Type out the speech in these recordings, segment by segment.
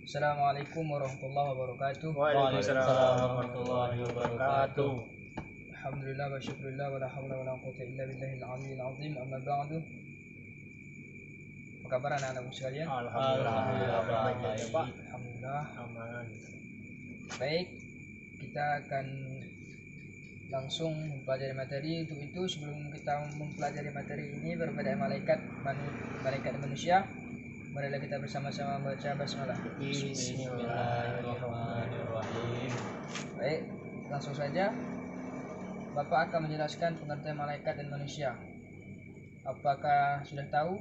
Assalamualaikum warahmatullahi wabarakatuh. Waalaikumsalam warahmatullahi wabarakatuh. Alhamdulillah wa syukurillah wa la hawla wa la quwwata illa billahil aliyyil azim. Amma ba'du. Apa kabar anak-anakku sekalian? Alhamdulillah baik, Pak. Alhamdulillah Aman. baik. Kita akan langsung mempelajari materi. Untuk itu sebelum kita mempelajari materi ini berbeda malaikat dan manusia, marilah kita bersama-sama baca basmalah. Bismillahirrahmanirrahim. Baik, langsung saja. Bapak akan menjelaskan pengertian malaikat dan manusia. Apakah sudah tahu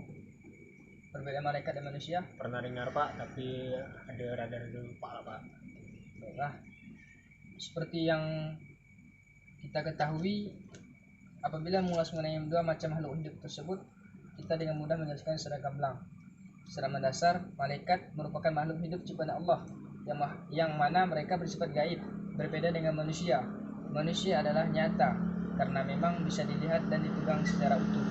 perbedaan malaikat dan manusia? Pernah dengar, Pak, tapi ada rada lupa lah, Pak. Baiklah. Seperti yang kita ketahui, apabila mengulas mengenai dua macam makhluk hidup tersebut, kita dengan mudah menjelaskan secara gamblang. Secara mendasar, malaikat merupakan makhluk hidup ciptaan Allah yang mana mereka bersifat gaib, berbeda dengan manusia. Manusia adalah nyata karena memang bisa dilihat dan dipegang secara utuh.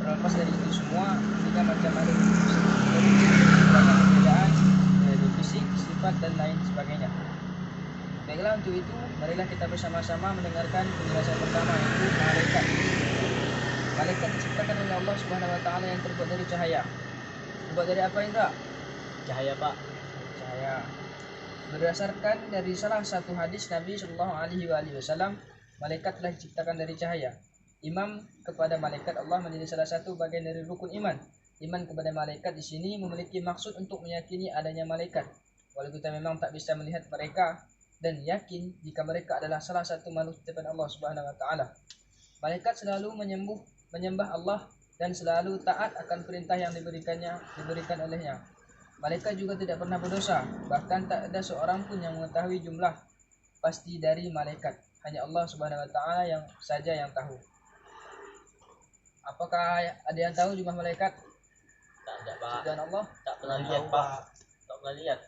Terlepas dari itu semua, tiga macam makhluk hidup tersebut memiliki banyak perbedaan dari fisik, sifat, dan lain sebagainya. Baiklah, untuk itu marilah kita bersama-sama mendengarkan penjelasan pertama, yaitu malaikat. Malaikat diciptakan oleh Allah Subhanahu wa taala yang terbuat dari cahaya. Terbuat dari apa, Indra? Cahaya, Pak. Cahaya. Berdasarkan dari salah satu hadis Nabi Shallallahu Alaihi Wasallam, malaikat telah diciptakan dari cahaya. Imam kepada malaikat Allah menjadi salah satu bagian dari rukun iman. Iman kepada malaikat di sini memiliki maksud untuk meyakini adanya malaikat, walau kita memang tak bisa melihat mereka, dan yakin jika mereka adalah salah satu makhluk ciptaan Allah Subhanahu wa taala. Malaikat selalu menyembah Allah dan selalu taat akan perintah yang diberikan olehnya. Malaikat juga tidak pernah berdosa, bahkan tak ada seorang pun yang mengetahui jumlah pasti dari malaikat. Hanya Allah Subhanahu wa taala yang tahu. Apakah ada yang tahu jumlah malaikat? Tak ada, Pak. Dan Allah Tak pernah lihat, Pak. Tak pernah lihat.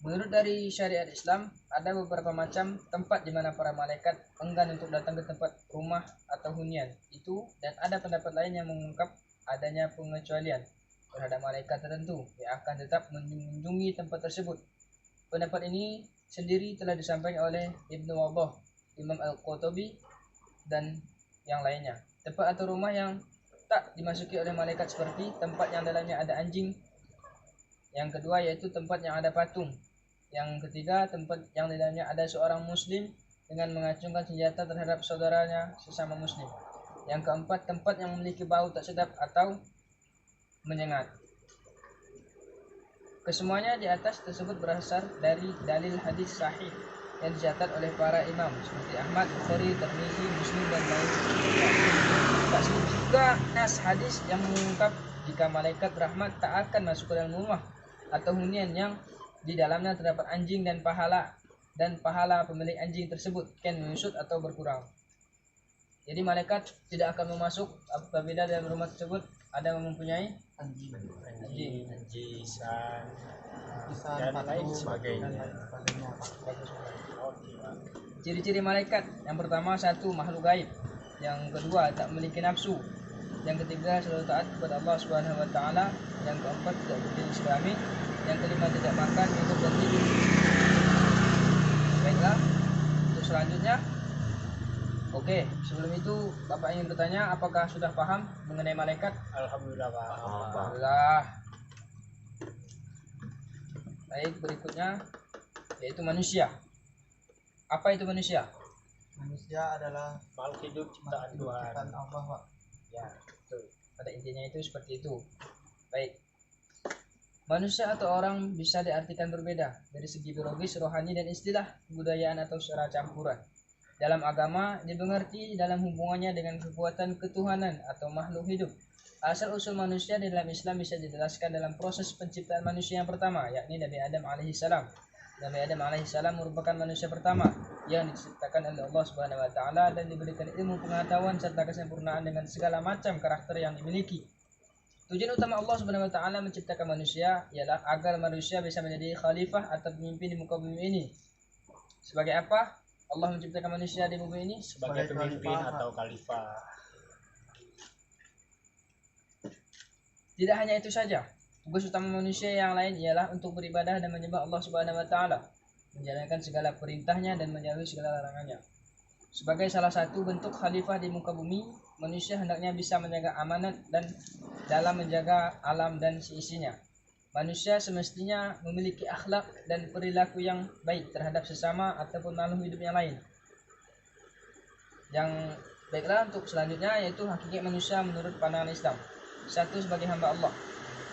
Menurut dari syariat Islam, ada beberapa macam tempat di mana para malaikat enggan untuk datang ke tempat rumah atau hunian itu, dan ada pendapat lain yang mengungkap adanya pengecualian terhadap malaikat tertentu yang akan tetap mengunjungi tempat tersebut. Pendapat ini sendiri telah disampaikan oleh Ibnu Wadah, Imam Al-Qurtubi, dan yang lainnya. Tempat atau rumah yang tak dimasuki oleh malaikat seperti tempat yang dalamnya ada anjing. Yang kedua yaitu tempat yang ada patung. Yang ketiga, tempat yang di dalamnya ada seorang muslim dengan mengacungkan senjata terhadap saudaranya sesama muslim. Yang keempat, tempat yang memiliki bau tak sedap atau menyengat. Kesemuanya di atas tersebut berasal dari dalil hadis sahih yang dicatat oleh para imam seperti Ahmad, Bukhari, Tirmizi, Muslim, dan lain sebagainya. Tak sedikit juga nas hadis yang mengungkap jika malaikat rahmat tak akan masuk ke dalam rumah atau hunian yang di dalamnya terdapat anjing dan pahala pemilik anjing tersebut akan menyusut atau berkurang. Jadi malaikat tidak akan masuk apabila dalam rumah tersebut ada yang mempunyai anjing, dan lain sebagainya. Ciri-ciri malaikat: yang pertama, satu, makhluk gaib. Yang kedua, tak memiliki nafsu. Yang ketiga, selalu taat kepada Allah Subhanahu wa taala. Yang keempat, tidak berjenis kelamin. Yang kelima, tidak makan, minum, dan tidur. Baiklah, untuk selanjutnya. Oke, sebelum itu Bapak ingin bertanya, apakah sudah paham mengenai malaikat? Alhamdulillah, Pak. Alhamdulillah. Baik, berikutnya yaitu manusia. Apa itu manusia? Manusia adalah Makhluk hidup ciptaan Tuhan. Allah, Pak. Ya, betul. Pada intinya itu seperti itu. Baik. Manusia atau orang bisa diartikan berbeda dari segi biologis, rohani, dan istilah kebudayaan atau secara campuran. Dalam agama dimengerti dalam hubungannya dengan kekuatan ketuhanan atau makhluk hidup. Asal-usul manusia di dalam Islam bisa dijelaskan dalam proses penciptaan manusia yang pertama, yakni Nabi Adam alaihissalam. Nabi Adam alaihissalam merupakan manusia pertama yang diciptakan oleh Allah Subhanahu wa taala dan diberikan ilmu pengetahuan serta kesempurnaan dengan segala macam karakter yang dimiliki. Tujuan utama Allah Subhanahu wa taala menciptakan manusia ialah agar manusia bisa menjadi khalifah atau pemimpin di muka bumi ini. Sebagai apa Allah menciptakan manusia di bumi ini? Sebagai pemimpin atau khalifah. Tidak hanya itu saja, Tugas utama manusia yang lain ialah untuk beribadah dan menyembah Allah Subhanahu wa taala, menjalankan segala perintahnya dan menjauhi segala larangannya. Sebagai salah satu bentuk khalifah di muka bumi, manusia hendaknya bisa menjaga amanat dan dalam menjaga alam dan seisinya. Manusia semestinya memiliki akhlak dan perilaku yang baik terhadap sesama ataupun makhluk hidup yang lain. Yang baiklah untuk selanjutnya yaitu hakikat manusia menurut pandangan Islam. 1. Sebagai hamba Allah.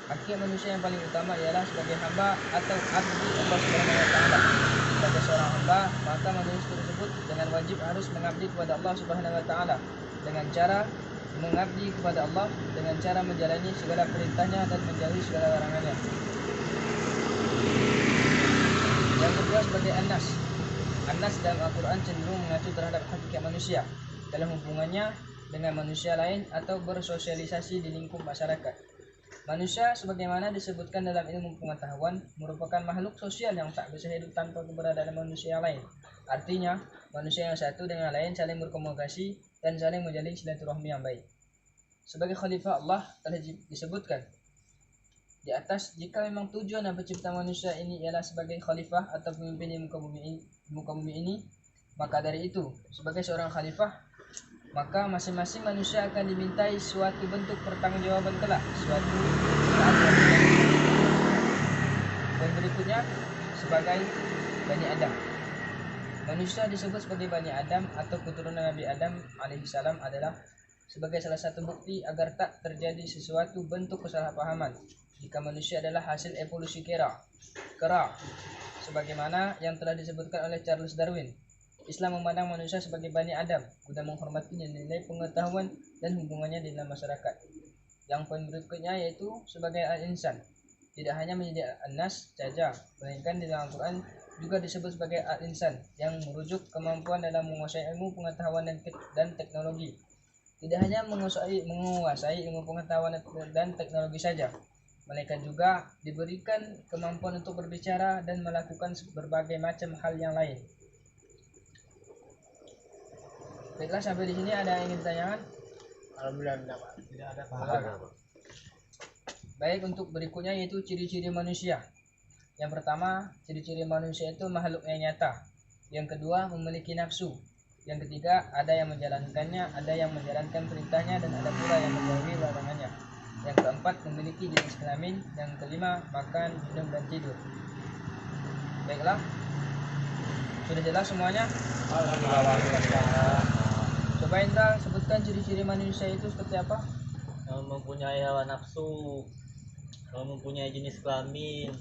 Hakikat manusia yang paling utama ialah sebagai hamba atau abdi Allah Subhanahu wa taala. Sebagai seorang hamba, maka manusia tersebut dengan wajib harus mengabdi kepada Allah Subhanahu wa taala dengan cara mengabdi kepada Allah dengan cara menjalani segala perintahnya dan menjauhi segala larangannya. Yang kedua sebagai An-Nas. An-Nas dalam Al-Quran cenderung mengacu terhadap hakikat manusia dalam hubungannya dengan manusia lain atau bersosialisasi di lingkup masyarakat. Manusia sebagaimana disebutkan dalam ilmu pengetahuan merupakan makhluk sosial yang tak bisa hidup tanpa keberadaan manusia lain. Artinya, manusia yang satu dengan lain saling berkomunikasi dan saling menjalin silaturahmi yang baik. Sebagai khalifah Allah telah disebutkan di atas, jika memang tujuan dan pencipta manusia ini ialah sebagai khalifah atau pemimpin di muka bumi ini, maka dari itu, sebagai seorang khalifah, maka masing-masing manusia akan dimintai suatu bentuk pertanggungjawaban kelak, suatu saat. Dan berikutnya sebagai Bani Adam. Manusia disebut sebagai Bani Adam atau keturunan Nabi Adam alaihissalam adalah sebagai salah satu bukti agar tak terjadi sesuatu bentuk kesalahpahaman jika manusia adalah hasil evolusi kera, sebagaimana yang telah disebutkan oleh Charles Darwin. Islam memandang manusia sebagai Bani Adam guna menghormati nilai pengetahuan dan hubungannya di dalam masyarakat. Yang poin berikutnya yaitu sebagai al-insan. Tidak hanya menjadi An-Nas saja, melainkan di dalam Al-Quran juga disebut sebagai al-insan yang merujuk kemampuan dalam menguasai ilmu pengetahuan dan teknologi. Tidak hanya menguasai ilmu pengetahuan dan teknologi saja, melainkan juga diberikan kemampuan untuk berbicara dan melakukan berbagai macam hal yang lain. Baiklah, sampai di sini ada yang ingin ditanyakan? Alhamdulillah enggak, Pak. Tidak ada pahala. Baik, untuk berikutnya yaitu ciri-ciri manusia. Yang pertama, ciri-ciri manusia itu makhluk yang nyata. Yang kedua, memiliki nafsu. Yang ketiga, ada yang menjalankannya, ada yang menjalankan perintahnya, dan ada pula yang menjauhi larangannya. Yang keempat, memiliki jenis kelamin. Yang kelima, makan, minum, dan tidur. Baiklah, sudah jelas semuanya? Alhamdulillah. Coba Indra sebutkan ciri-ciri manusia itu seperti apa? Mempunyai hawa nafsu, mempunyai jenis kelamin,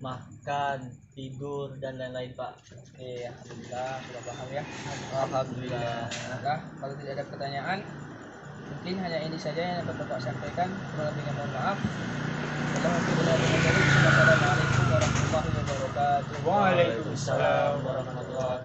makan, tidur, dan lain-lain, Pak. Oke, alhamdulillah sudah paham ya. Alhamdulillah. Nah, kalau tidak ada pertanyaan, mungkin hanya ini saja yang dapat Bapak sampaikan. Kurang lebihnya mohon maaf. Wassalamualaikum warahmatullahi wabarakatuh. Waalaikumsalam warahmatullahi wabarakatuh.